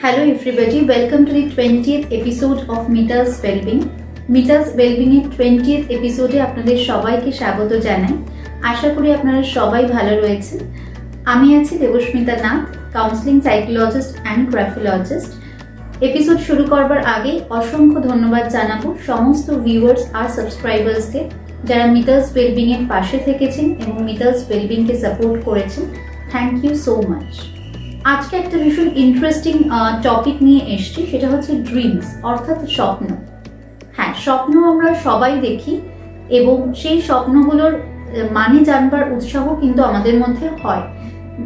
Hello everybody, welcome to the 20th episode of Mita's Wellbeing. Mita's Wellbeing এর 20th এপিসোডে আপনাদের সবাইকে স্বাগত জানাই। আশা করি আপনারা সবাই ভালো রয়েছেন। আমি আছি Debasmita Nath, counselling psychologist and গ্রাফোলজিস্ট। Episode শুরু করবার আগে অসংখ্য ধন্যবাদ জানাবো সমস্ত ভিউয়ার্স আর সাবস্ক্রাইবার্সকে যারা মিতাস ওয়েলবিং এর পাশে থেকেছেন এবং মিতাস ওয়েলবিং কে সাপোর্ট করেছেন। Thank you so much. আজকে একটা ভীষণ ইন্টারেস্টিং টপিক নিয়ে এসেছি, সেটা হচ্ছে ড্রিমস অর্থাৎ স্বপ্ন। হ্যাঁ, স্বপ্ন আমরা সবাই দেখি এবং সেই স্বপ্নগুলোর মানে জানবার উৎসাহ কিন্তু আমাদের মধ্যে হয়।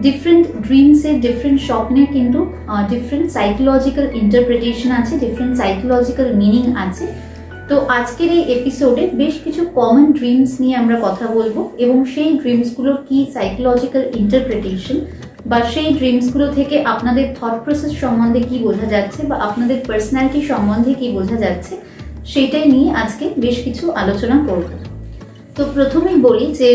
ডিফারেন্ট ড্রিমসের, ডিফারেন্ট স্বপ্নের কিন্তু ডিফারেন্ট সাইকোলজিক্যাল ইন্টারপ্রিটেশন আছে, ডিফারেন্ট সাইকোলজিক্যাল মিনিং আছে। তো আজকের এই এপিসোডে বেশ কিছু কমন ড্রিমস নিয়ে আমরা কথা বলবো এবং সেই ড্রিমসগুলোর কি সাইকোলজিক্যাল ইন্টারপ্রিটেশন বা সেই ড্রিমসগুলো থেকে আপনাদের থট প্রসেস সম্বন্ধে কি বোঝা যাচ্ছে বা আপনাদের পার্সোনালিটি সম্বন্ধে কি বোঝা যাচ্ছে সেটাই নিয়ে আজকে বেশ কিছু আলোচনা করব। তো প্রথমেই বলি যে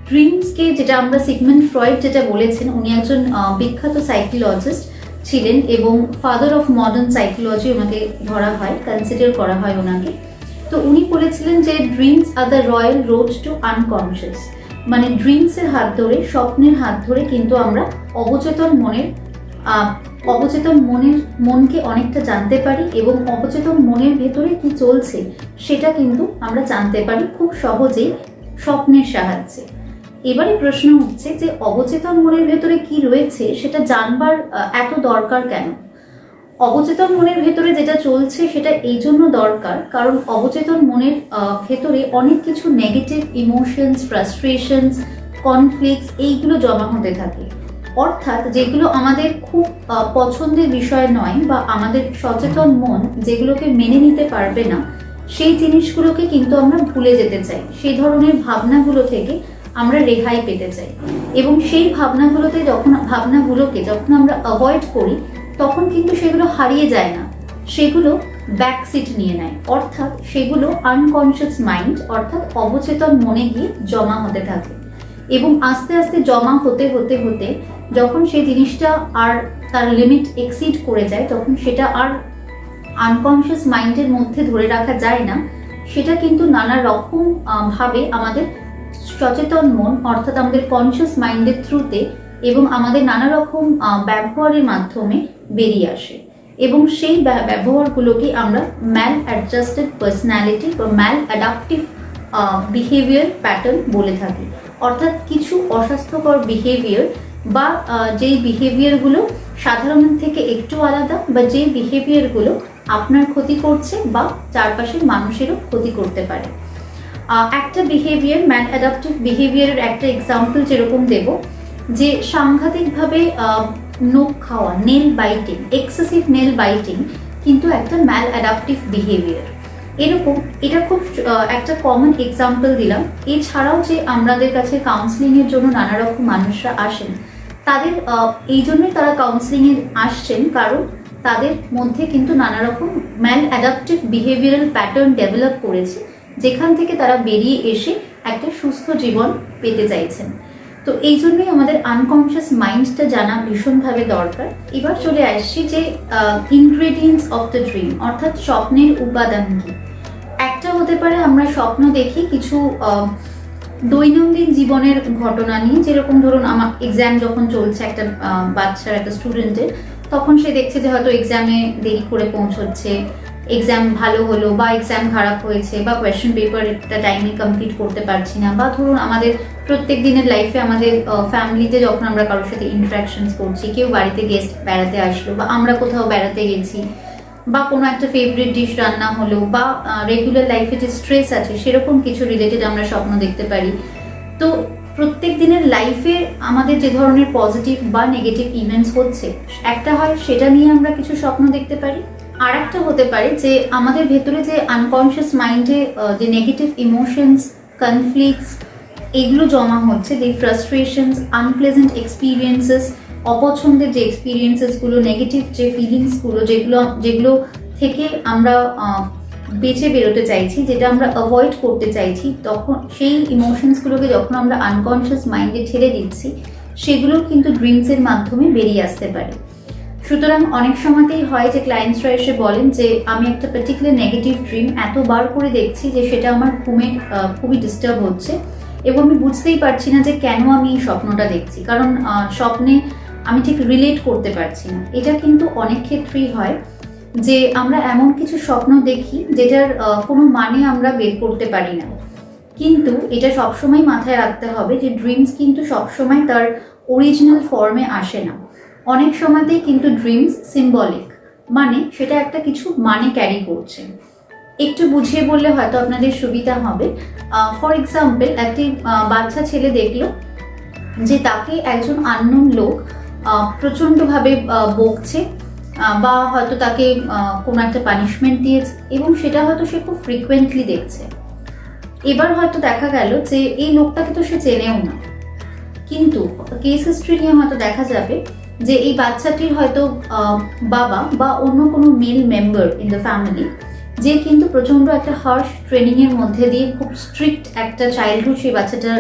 ড্রিমসকে, যেটা আমরা সিগমন্ড ফ্রয়েড যেটা বলেছেন, উনি একজন বিখ্যাত সাইকোলজিস্ট ছিলেন এবং ফাদার অফ মডার্ন সাইকোলজি ওনাকে ধরা হয়, কনসিডার করা হয় ওনাকে। তো উনি বলেছিলেন যে dreams are the royal road to unconscious, মানে ড্রিমসের হাত ধরে, স্বপ্নের হাত ধরে কিন্তু আমরা অবচেতন মনকে অনেকটা জানতে পারি এবং অবচেতন মনের ভেতরে কি চলছে সেটা কিন্তু আমরা জানতে পারি খুব সহজেই স্বপ্নের সাহায্যে। এবারে প্রশ্ন হচ্ছে যে অবচেতন মনের ভেতরে কি রয়েছে সেটা জানবার এত দরকার কেন? অবচেতন মনের ভেতরে যেটা চলছে সেটা এই জন্য দরকার কারণ অবচেতন মনের ভেতরে অনেক কিছু নেগেটিভ ইমোশনস, ফ্রাস্ট্রেশনস, কনফ্লিক্টস এইগুলো জমা হতে থাকে। অর্থাৎ যেগুলো আমাদের খুব পছন্দের বিষয় নয় বা আমাদের সচেতন মন যেগুলোকে মেনে নিতে পারবে না, সেই জিনিসগুলোকে কিন্তু আমরা ভুলে যেতে চাই। সেই ধরনের ভাবনাগুলো থেকে আমরা রেহাই পেতে চাই এবং সেই ভাবনাগুলোকে যখন আমরা অ্যাভয়েড করি তখন কিন্তু সেগুলো হারিয়ে যায় না, সেগুলো ব্যাকসিট নিয়ে নেয়। অর্থাৎ সেগুলো আনকনশিয়াস মাইন্ড অর্থাৎ অবচেতন মনে গিয়ে জমা হতে থাকে এবং আস্তে আস্তে জমা হতে হতে হতে যখন সেই জিনিসটা আর তার লিমিট এক্সিড করে যায়, তখন সেটা আর আনকনশিয়াস মাইন্ডের মধ্যে ধরে রাখা যায় না। সেটা কিন্তু নানা রকম ভাবে আমাদের সচেতন মন অর্থাৎ আমাদের কনশিয়াস মাইন্ডের থ্রুতে এবং আমাদের নানা রকম ব্যবহারের মাধ্যমে বেরিয়ে আসে এবং সেই ব্যবহারগুলোকে আমরা ম্যাল অ্যাডজাস্টেড পার্সোনালিটি বা ম্যাল অ্যাডাপটিভ বিহেভিয়ার প্যাটার্ন বলে থাকি। অর্থাৎ কিছু অস্বাস্থ্যকর বিহেভিয়ার বা যেই বিহেভিয়ারগুলো সাধারণ থেকে একটু আলাদা বা যেই বিহেভিয়ারগুলো আপনার ক্ষতি করছে বা চারপাশের মানুষেরও ক্ষতি করতে পারে। একটা বিহেভিয়ার, ম্যাল অ্যাডাপটিভ বিহেভিয়ারের একটা এক্সাম্পল যেরকম দেব, যে সাংঘাতিকভাবে নখ খাওয়া, nail biting, excessive nail biting কিন্তু একটা ম্যাল অ্যাডাপটিভ বিহেভিয়ার। এটা খুব একটা কমন এক্সাম্পল দিলাম। এছাড়াও যে আমাদের কাছে কাউন্সিলিংয়ের জন্য নানা রকম মানুষরা আসেন, তাদের এই জন্যই তারা কাউন্সিলিংয়ে আসছেন কারণ তাদের মধ্যে কিন্তু নানা রকম ম্যাল অ্যাডাপটিভ বিহেভিয়ারাল প্যাটার্ন ডেভেলপ করেছে, যেখান থেকে তারা বেরিয়ে এসে একটা সুস্থ জীবন পেতে চাইছেন। তো এই জন্যই আমাদের আনকনশিয়াস মাইন্ডটা জানা ভীষণভাবে দরকার। এবার চলে আসছি যে ইনগ্রেডিয়েন্টস অফ দ্য ড্রিম অর্থাৎ স্বপ্নের উপাদান কি। একটা হতে পারে আমরা স্বপ্ন দেখি কিছু দৈনন্দিন জীবনের ঘটনা নিয়ে, যেরকম ধরুন আমার এক্সাম যখন চলছে একটা বাচ্চার, একটা স্টুডেন্টের, তখন সে দেখছে যে হয়তো এক্সামে দেরি করে পৌঁছচ্ছে, এক্সাম ভালো হলো বা এক্সাম খারাপ হয়েছে বা কোয়েশ্চেন পেপার একটা টাইমে কমপ্লিট করতে পারছি না, বা ধরুন আমাদের প্রত্যেক দিনের লাইফে আমাদের ফ্যামিলিতে যখন আমরা কারোর সাথে ইন্টারাকশনস করছি, কেউ বাড়িতে গেস্ট বেড়াতে আসলো বা আমরা কোথাও বেড়াতে গেছি বা কোনো একটা ফেভারিট ডিশ রান্না হলো বা রেগুলার লাইফে যে স্ট্রেস আছে সেরকম কিছু রিলেটেড আমরা স্বপ্ন দেখতে পারি। তো প্রত্যেক দিনের লাইফে আমাদের যে ধরনের পজিটিভ বা নেগেটিভ ইভেন্টস হচ্ছে, একটা হয় সেটা নিয়ে আমরা কিছু স্বপ্ন দেখতে পারি। আর একটা হতে পারে যে আমাদের ভেতরে যে আনকনশিয়াস মাইন্ডে যে নেগেটিভ ইমোশনস, কনফ্লিক্টস এগুলো জমা হচ্ছে, যে ফ্রাস্ট্রেশনস, আনপ্লেজেন্ট এক্সপিরিয়েন্সেস, অপছন্দের যে এক্সপিরিয়েন্সেসগুলো, নেগেটিভ যে ফিলিংসগুলো যেগুলো থেকে আমরা বেঁচে বেরোতে চাইছি, যেটা আমরা অ্যাভয়েড করতে চাইছি, তখন সেই ইমোশনসগুলোকে যখন আমরা আনকনশিয়াস মাইন্ডে ঠেলে দিচ্ছি, সেগুলো কিন্তু ড্রিমসের মাধ্যমে বেরিয়ে আসতে পারে। সুতরাং অনেক সময়তেই হয় যে ক্লায়েন্টসরা এসে বলেন যে আমি একটা পার্টিকুলার নেগেটিভ ড্রিম এতবার করে দেখছি যে সেটা আমার ঘুমে খুবই ডিস্টার্ব হচ্ছে, এবং আমি বুঝতেই পারছি না যে কেন আমি এই স্বপ্নটা দেখছি, কারণ স্বপ্নে আমি ঠিক রিলেট করতে পারছি না। এটা কিন্তু অনেক ক্ষেত্রেই হয় যে আমরা এমন কিছু স্বপ্ন দেখি যেটার কোনো মানে আমরা বের করতে পারি না। কিন্তু এটা সবসময় মাথায় রাখতে হবে যে ড্রিমস কিন্তু সবসময় তার অরিজিনাল ফর্মে আসে না। অনেক সময়তেই কিন্তু ড্রিমস সিম্বলিক, মানে সেটা একটা কিছু মানে ক্যারি করছে। একটু বুঝিয়ে বললে হয়তো আপনাদের সুবিধা হবে। ফর এক্সাম্পল, একটি বাচ্চা ছেলে দেখলো যে তাকে একজন আননোন লোক প্রচণ্ডভাবে বকছে, বা হয়তো তাকে কোনো একটা পানিশমেন্ট দিয়েছে, এবং সেটা হয়তো সে খুব ফ্রিকুয়েন্টলি দেখছে। এবার হয়তো দেখা গেল যে এই লোকটাকে তো সে চেনেও না, কিন্তু কেস হিস্ট্রি নিয়ে হয়তো দেখা যাবে যে এই বাচ্চাটির হয়তো বাবা বা অন্য কোনো male member in the family, যে কিন্তু প্রচণ্ড একটা হার্শ ট্রেনিংয়ের মধ্যে দিয়ে খুব স্ট্রিক্ট একটা চাইল্ডহুড সেই বাচ্চাটার,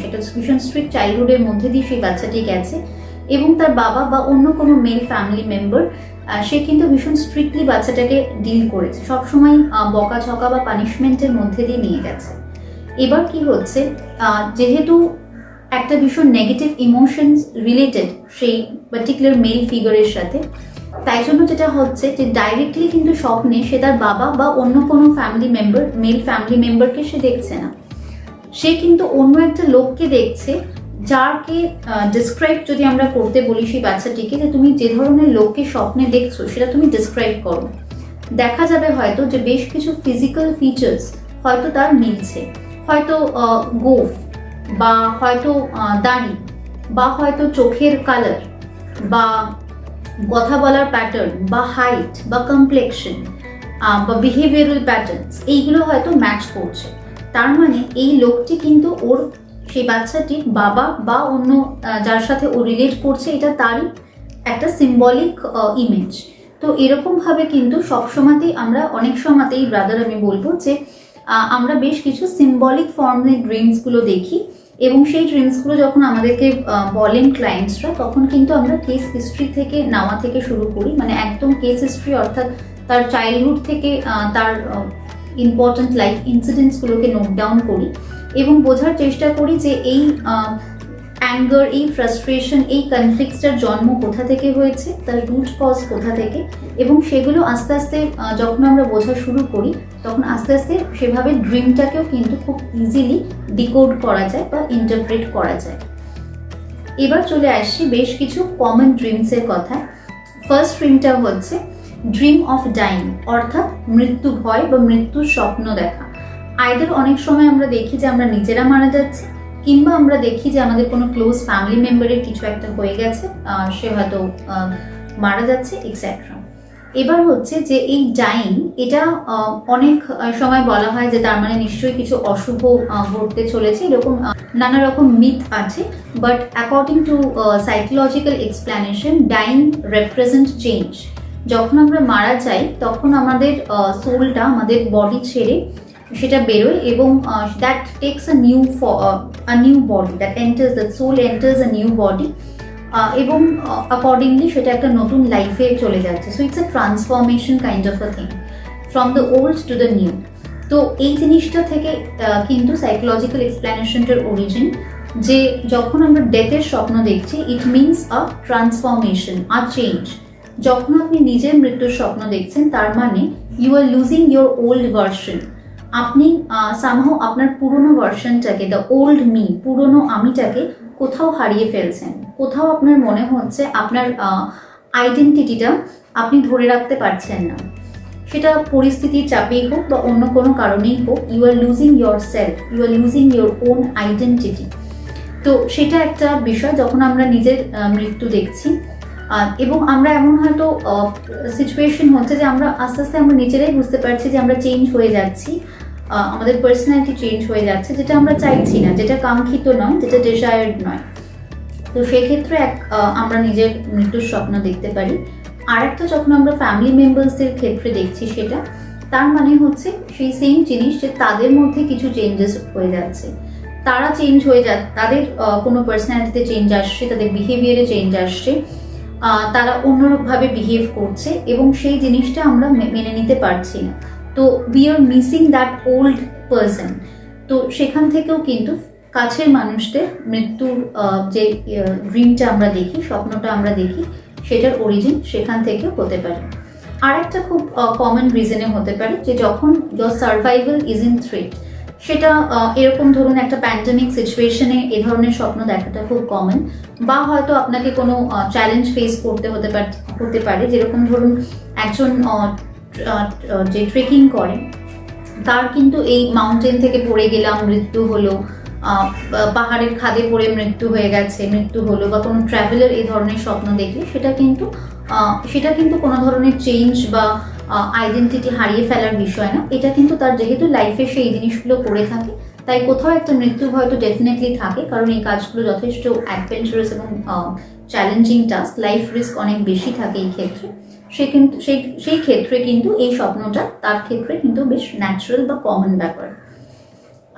সেটা ভীষণ স্ট্রিক্ট চাইল্ডহুডের মধ্যে দিয়ে সেই বাচ্চাটি গেছে, এবং তার বাবা বা অন্য কোনো মেল ফ্যামিলি মেম্বার সে কিন্তু ভীষণ স্ট্রিক্টলি বাচ্চাটাকে ডিল করেছে, সবসময় বকাঝকা বা পানিশমেন্টের মধ্যে দিয়ে নিয়ে গেছে। এবার কি হচ্ছে, যেহেতু একটা ভীষণ নেগেটিভ ইমোশনস রিলেটেড সেই পার্টিকুলার মেল ফিগারের সাথে, তাই জন্য যেটা হচ্ছে যে ডাইরেক্টলি কিন্তু স্বপ্নে সে তার বাবা বা অন্য কোনো ফ্যামিলি মেম্বার, মেল ফ্যামিলি মেম্বারকে সে দেখছে না, সে কিন্তু অন্য একটা লোককে দেখছে, যাকে ডিসক্রাইব যদি আমরা করতে বলি সেই বাচ্চাটিকে যে তুমি যে ধরনের লোককে স্বপ্নে দেখছো সেটা তুমি ডিসক্রাইব করো, দেখা যাবে হয়তো যে বেশ কিছু ফিজিক্যাল ফিচার্স হয়তো তার মিলছে, হয়তো গোফ, বা হয়তো দাড়ি, বা হয়তো চোখের কালার, বা কথা বলার প্যাটার্ন, বা হাইট, বা কমপ্লেকশন, বা বিহেভিয়ারাল প্যাটার্নস, এইগুলো হয়তো ম্যাচ করছে। তার মানে এই লোকটি কিন্তু ওর, সেই বাচ্চাটির বাবা বা অন্য যার সাথে ও রিলেট করছে, এটা তারই একটা সিম্বলিক ইমেজ। তো এরকমভাবে কিন্তু সবসময়তেই আমরা, অনেক সময়তেই ব্রাদার আমি বলবো যে আমরা বেশ কিছু সিম্বলিক ফর্মের ড্রিমসগুলো দেখি, এবং সেই ড্রিমসগুলো যখন আমাদেরকে বলেন ক্লায়েন্টসরা, তখন কিন্তু আমরা কেস হিস্ট্রি থেকে নেওয়া থেকে শুরু করি, মানে একদম কেস হিস্ট্রি অর্থাৎ তার চাইল্ডহুড থেকে তার ইম্পর্ট্যান্ট লাইফ ইনসিডেন্টসগুলোকে নোট ডাউন করি, এবং বোঝার চেষ্টা করি যে এই অ্যাঙ্গার, এই ফ্রাস্ট্রেশন, এই কনফ্লিক্টসটার জন্ম কোথা থেকে হয়েছে, তার রুট কজ কোথা থেকে, এবং সেগুলো আস্তে আস্তে যখন আমরা বোঝা শুরু করি, তখন আস্তে আস্তে সেভাবে ড্রিমটাকেও কিন্তু খুব ইজিলি ডিকোড করা যায় বা ইন্টারপ্রেট করা যায়। এবার চলে আসছি বেশ কিছু কমন ড্রিমসের কথা। ফার্স্ট ড্রিমটা হচ্ছে ড্রিম অফ ডাইং, অর্থাৎ মৃত্যু ভয় বা মৃত্যুর স্বপ্ন দেখা। আইদার অনেক সময় আমরা দেখি যে আমরা নিজেরা মারা যাচ্ছি, কিংবা আমরা দেখি যে আমাদের কোনো ক্লোজ ফ্যামিলি মেম্বারের কিছু একটা হয়ে গেছে, সে হয়তো মারা যাচ্ছে, এক্সেট্রা। এবার হচ্ছে যে এই ডাইং, এটা অনেক সময় বলা হয় যে তার মানে নিশ্চয়ই কিছু অশুভ ঘটতে চলেছে, এরকম নানা রকম মিথ আছে। But according to psychological explanation, dying represent change. যখন আমরা মারা যাই তখন আমাদের সোলটা আমাদের বডি ছেড়ে সেটা বেরোয়, এবং that takes a new body, that enters, that soul enters a new body, এবং অ্যাকর্ডিংলি সেটা একটা নতুন লাইফে চলে যাচ্ছে। So it's a transformation kind of a thing, from the old to the new. তো এই জিনিসটা থেকে কিন্তু সাইকোলজিক্যাল এক্সপ্লেনেশনটার অরিজিন, যে যখন আমরা ডেথের স্বপ্ন দেখছি, it means a transformation, a change. যখন আপনি নিজের মৃত্যুর স্বপ্ন দেখছেন, তার মানে you are losing your old version. আপনি সামহাও আপনার পুরনো ভার্সনটাকে, দ্য ওল্ড মি, পুরনো আমিটাকে কোথাও হারিয়ে ফেলছেন। কোথাও আপনার মনে হচ্ছে আপনার আইডেন্টিটিটা আপনি ধরে রাখতে পারছেন না, সেটা পরিস্থিতির চাপেই হোক বা অন্য কোনো কারণেই হোক। You are losing yourself, you are losing your own identity. তো সেটা একটা বিষয় যখন আমরা নিজের মৃত্যু দেখছি, এবং আমরা এমন হয়তো সিচুয়েশন হচ্ছে যে আমরা আস্তে আস্তে আমরা নিজেরাই বুঝতে পারছি যে আমরা চেঞ্জ হয়ে যাচ্ছি, আমাদের পার্সোনালিটি চেঞ্জ হয়ে যাচ্ছে, যেটা আমরা চাইছি না, যেটা কাঙ্ক্ষিত নয়, যেটা ডিজায়ার্ড নয়। তো সেক্ষেত্রে আমরা নিজের মৃত্যুর স্বপ্ন দেখতে পারি। আর একটা যখন আমরা ফ্যামিলি মেম্বার্সদের ক্ষেত্রে দেখছি, সেটা তার মানে হচ্ছে সেই সেম জিনিস, যে তাদের মধ্যে কিছু চেঞ্জেস হয়ে যাচ্ছে, তারা চেঞ্জ হয়ে তাদের কোনো পার্সোনালিটিতে চেঞ্জ আসছে, তাদের বিহেভিয়ারে চেঞ্জ আসছে, তারা অন্যভাবে বিহেভ করছে এবং সেই জিনিসটা আমরা মেনে নিতে পারছি না। তো we are missing that old person. তো সেখান থেকেও কিন্তু কাছের মানুষদের মৃত্যুর যে ড্রিমটা আমরা দেখি, স্বপ্নটা আমরা দেখি, সেটার অরিজিন সেখান থেকেও হতে পারে। আর একটা খুব কমন রিজনে হতে পারে যে যখন your survival is in threat, সেটা এরকম ধরুন একটা প্যান্ডেমিক সিচুয়েশনে এ ধরনের স্বপ্ন দেখাটা খুব কমন, বা হয়তো আপনাকে কোনো চ্যালেঞ্জ ফেস করতে হতে পারে, যেরকম ধরুন একজন যে ট্রেকিং করেন তার কিন্তু এই মাউন্টেন থেকে পড়ে গেলাম মৃত্যু হলো, পাহাড়ের খাদে পড়ে মৃত্যু হলো, বা কোনো ট্রাভেলার এই ধরনের স্বপ্ন দেখলে সেটা কিন্তু কোনো ধরনের চেঞ্জ বা আইডেন্টিটি হারিয়ে ফেলার বিষয় না। এটা কিন্তু তার যেহেতু লাইফে সেই জিনিসগুলো করে থাকে, তাই কোথাও একটা মৃত্যু হয়তো ডেফিনেটলি থাকে, কারণ এই কাজগুলো যথেষ্ট অ্যাডভেঞ্চারাস এবং চ্যালেঞ্জিং টাস্ক, লাইফ রিস্ক অনেক বেশি থাকে এই ক্ষেত্রে। সেই ক্ষেত্রে কিন্তু এই স্বপ্নটা তার ক্ষেত্রে কিন্তু বেশ ন্যাচারাল বা কমন ব্যাপার।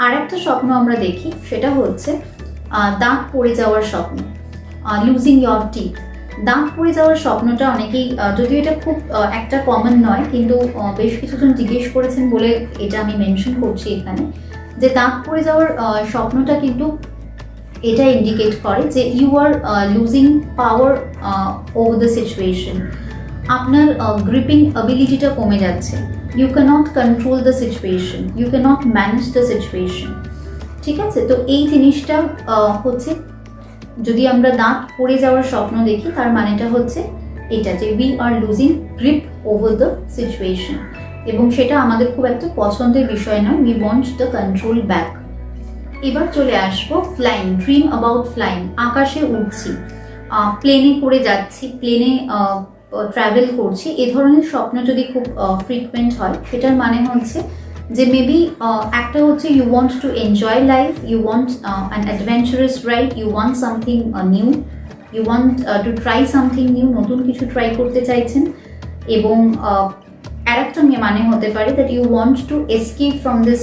আর একটা স্বপ্ন আমরা দেখি, সেটা হচ্ছে দাঁত পড়ে যাওয়ার স্বপ্ন, লুজিং ইয়র টিথ। দাঁত পড়ে যাওয়ার স্বপ্নটা অনেকেই, যদিও এটা খুব একটা কমন নয়, কিন্তু বেশ কিছুজন জিজ্ঞেস করেছেন বলে এটা আমি মেনশন করছি এখানে, যে দাঁত পড়ে যাওয়ার স্বপ্নটা কিন্তু এটা ইন্ডিকেট করে যে you are losing power over the situation. আপনার গ্রিপিং অ্যাবিলিটিটা কমে যাচ্ছে। You can't control the situation, you can't manage the situation. ঠিক আছে, তো এই জিনিসটা হচ্ছে, যদি আমরা দাঁত পড়ে যাওয়ার স্বপ্ন দেখি, তার মানেটা হচ্ছে এটা যে we are losing grip over the situation, এবং সেটা আমাদের খুব একটা পছন্দের বিষয় নয়। We want the control back. এবার চলে আসবো ফ্লাইং, ড্রিম অ্যাবাউট ফ্লাইং। আকাশে উঠছি, প্লেনে করে যাচ্ছি, প্লেনে ট্রাভেল করছি, এ ধরনের স্বপ্ন যদি খুব ফ্রিকুয়েন্ট হয়, সেটার মানে হচ্ছে যে মেবি একটা হচ্ছে you want to enjoy life, you want an adventurous ride, you want something new, you want to try something new, নতুন কিছু ট্রাই করতে চাইছেন। এবং আর একটা মানে হতে পারে that you want to escape from this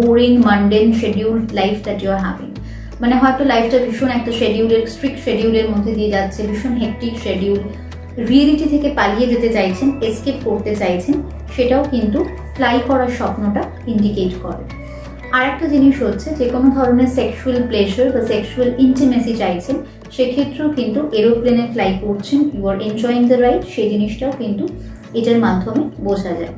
boring mundane scheduled life that you are having. মানে হয়তো লাইফটা ভীষণ একটা স্ট্রিক্ট শিডিউলের মধ্যে দিয়ে যাচ্ছে, ভীষণ হেক্টিক শিডিউল, রিয়েলিটি থেকে পালিয়ে যেতে চাইছেন, এসকেপ করতে চাইছেন, সেটাও কিন্তু ফ্লাই করার স্বপ্নটা ইন্ডিকেট করে। আর একটা জিনিস হচ্ছে, যে কোনো ধরনের সেক্সুয়াল প্লেজার বা সেক্সুয়াল ইন্টিমেসি চাইছেন, সেক্ষেত্রেও কিন্তু এরোপ্লেনে ফ্লাই করছেন, you are enjoying the ride, সেই জিনিসটাও কিন্তু এটার মাধ্যমে বোঝা যায়।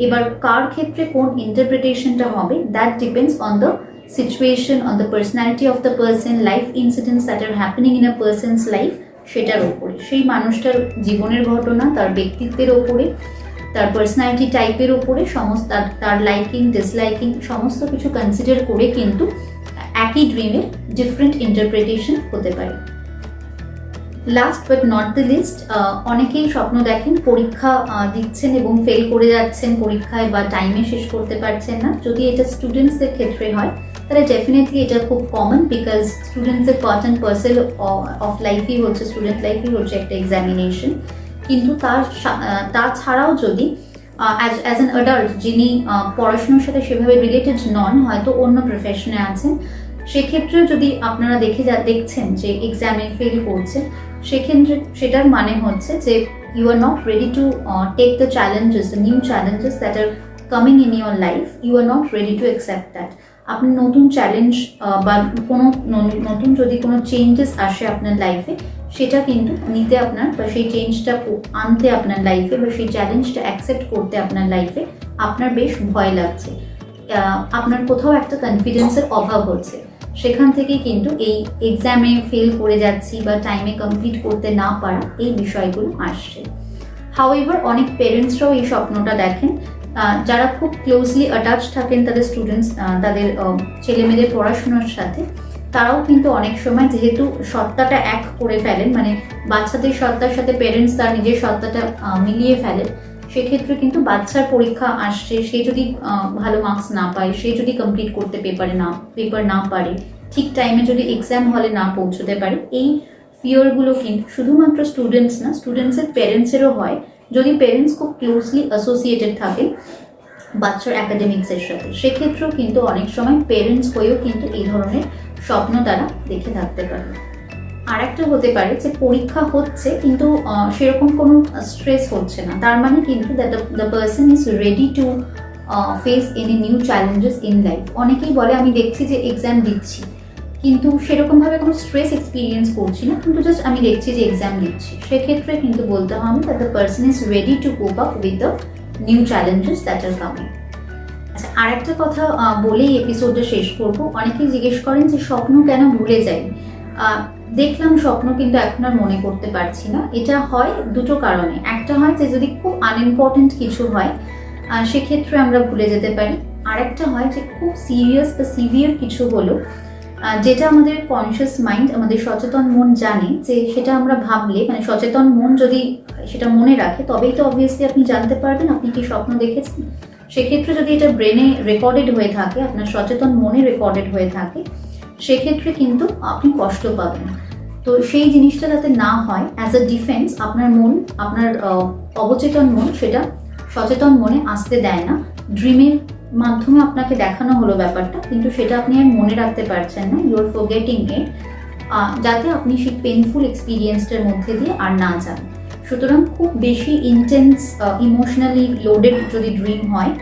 এবার কার ক্ষেত্রে কোন ইন্টারপ্রিটেশনটা হবে, that depends on the situation, on the personality of the person, life incidents that are happening in a person's life, সেটার ওপরে, সেই মানুষটার জীবনের ঘটনা, তার ব্যক্তিত্বের ওপরে, তার পার্সোনালিটি টাইপের ওপরে, সমস্ত তার লাইকিং ডিসলাইকিং সমস্ত কিছু কনসিডার করে কিন্তু একই ড্রিমের ডিফারেন্ট ইন্টারপ্রিটেশন হতে পারে। Last but not the least, অনেকেই স্বপ্ন দেখেন পরীক্ষা দিচ্ছেন এবং ফেল করে যাচ্ছেন পরীক্ষায়, বা টাইমে শেষ করতে পারছেন না। যদি এটা স্টুডেন্টসদের ক্ষেত্রে হয়, তাহলে ডেফিনেটলি এটা খুব কমন, বিকজ স্টুডেন্টসের পার্ট অ্যান্ড পার্সেল অফ লাইফই হচ্ছে, স্টুডেন্ট লাইফই হচ্ছে একটা এক্সামিনেশন। কিন্তু তাছাড়াও যদি অ্যাজ অ্যান অ্যাডাল্ট যিনি পড়াশোনার সাথে সেভাবে রিলেটেড নন, হয়তো অন্য প্রফেশনে আছেন, সেক্ষেত্রে যদি আপনারা দেখছেন যে এক্সামে ফেল করছে, সেক্ষেত্রে সেটার মানে হচ্ছে যে you are not ready to take the challenges, the new challenges that are coming in your life, you are not ready to accept that. আপনি নতুন চ্যালেঞ্জ বা নতুন যদি কোনো চেঞ্জেস আসে আপনার লাইফে, সেটা কিন্তু নিতে আপনার, বা সেই চেঞ্জটা আনতে আপনার লাইফে, বা সেই চ্যালেঞ্জটা অ্যাকসেপ্ট করতে আপনার লাইফে আপনার বেশ ভয় লাগছে, আপনার কোথাও একটা কনফিডেন্সের অভাব হচ্ছে। সেখান থেকেই কিন্তু এই এক্সামে ফেল করে যাচ্ছি বা টাইমে কমপ্লিট করতে না পারা, এই বিষয়গুলো আসছে। হাউএভার অনেক পেরেন্টসরাও এই স্বপ্নটা দেখেন, যারা খুব ক্লোজলি অ্যাটাচ থাকেন তাদের স্টুডেন্টস, তাদের ছেলেমেয়েদের পড়াশোনার সাথে, তারাও কিন্তু অনেক সময় যেহেতু সত্তাটা এক করে ফেলেন, মানে বাচ্চাদের সত্তার সাথে পেরেন্টস তার নিজের সত্তাটা মিলিয়ে ফেলেন, সেক্ষেত্রে কিন্তু বাচ্চার পরীক্ষা আসছে, সে যদি ভালো মার্কস না পায়, সে যদি কমপ্লিট করতে পেপার না পারে, ঠিক টাইমে যদি এক্সাম হলে না পৌঁছতে পারে, এই ফিয়ারগুলো কিন্তু শুধুমাত্র স্টুডেন্টস না, স্টুডেন্টসের প্যারেন্টসেরও হয়, যদি প্যারেন্টস খুব ক্লোজলি অ্যাসোসিয়েটেড থাকে বাচ্চার অ্যাকাডেমিক্সের সাথে। সেক্ষেত্রেও কিন্তু অনেক সময় পেরেন্টস হয়েও কিন্তু এই ধরনের স্বপ্ন তারা দেখে থাকতে পারে। আর একটা হতে পারে যে পরীক্ষা হচ্ছে কিন্তু সেরকম কোনো স্ট্রেস হচ্ছে না, তার মানে কিন্তু the person is ready to face any new challenges in life. অনেকেই বলে আমি দেখছি যে এক্সাম দিচ্ছি কিন্তু সেরকমভাবে কোনো স্ট্রেস এক্সপিরিয়েন্স করছি না, কিন্তু জাস্ট আমি দেখছি যে এক্সাম দিচ্ছি, সেক্ষেত্রে কিন্তু বলতে হবে that the person is ready to cope up with the new challenges that are coming. আচ্ছা, আর একটা কথা বলেই এপিসোডটা শেষ করবো। অনেকেই জিজ্ঞেস করেন যে স্বপ্ন কেন ভুলে যাই। দেখলাম স্বপ্ন কিন্তু এখন আর মনে করতে পারছি না। এটা হয় দুটো কারণে। একটা হয় যে যদি খুব আনইম্পর্টেন্ট কিছু হয় সেক্ষেত্রে আমরা ভুলে যেতে পারি। আর একটা হয় যে খুব সিরিয়াস বা সিভিয়ার কিছু হলো যেটা আমাদের কনসিয়াস মাইন্ড, আমাদের সচেতন মন জানে যে সেটা আমরা ভাবলে, মানে সচেতন মন যদি সেটা মনে রাখে তবেই তো অবভিয়াসলি আপনি জানতে পারবেন আপনি কি স্বপ্ন দেখেছেন। সেক্ষেত্রে যদি এটা ব্রেনে রেকর্ডেড হয়ে থাকে, আপনার সচেতন মনে রেকর্ডেড হয়ে থাকে, সেক্ষেত্রে কিন্তু আপনি কষ্ট পাবেন। তো সেই জিনিসটা যাতে না হয়, অ্যাজ আ ডিফেন্স আপনার মন, আপনার অবচেতন মন সেটা সচেতন মনে আসতে দেয় না। ড্রিমের মাধ্যমে আপনাকে দেখানো হলো ব্যাপারটা, কিন্তু সেটা আপনি আর মনে রাখতে পারছেন না, ইউ আর ফরগেটিং ইট, যাতে আপনি সেই পেনফুল এক্সপিরিয়েন্সটার মধ্যে দিয়ে আর না যান। সুতরাং খুব বেশি ইন্টেন্স ইমোশনালি লোডেড যদি ড্রিম হয়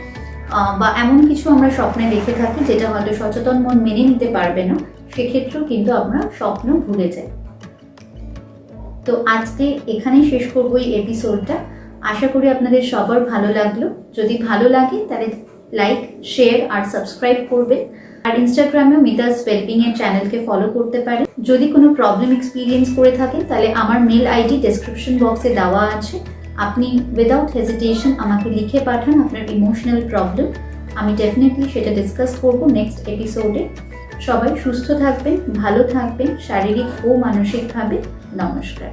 বা এমন কিছু আমরা স্বপ্নে দেখে থাকি যেটা হয়তো সচেতন মন মেনে নিতে পারবে না, সেক্ষেত্রেও কিন্তু আমরা স্বপ্ন ভুলে যাই। তো আজকে এখানেই শেষ করবো এই এপিসোডটা। আশা করি আপনাদের সবার ভালো লাগলো। যদি ভালো লাগে তাহলে লাইক, শেয়ার আর সাবস্ক্রাইব করবেন। আর ইনস্টাগ্রামেও মিতাস ওয়েলবিং এর চ্যানেলকে ফলো করতে পারেন। যদি কোনো প্রবলেম এক্সপিরিয়েন্স করে থাকেন তাহলে আমার মেল আইডি ডেসক্রিপশন বক্সে দেওয়া আছে, আপনি উইদাউট হেজিটেশন আমাকে লিখে পাঠান আপনার ইমোশনাল প্রবলেম। আমি ডেফিনেটলি সেটা ডিসকাস করব নেক্সট এপিসোডে। সবাই সুস্থ থাকবেন, ভালো থাকবেন শারীরিক ও মানসিকভাবে। নমস্কার।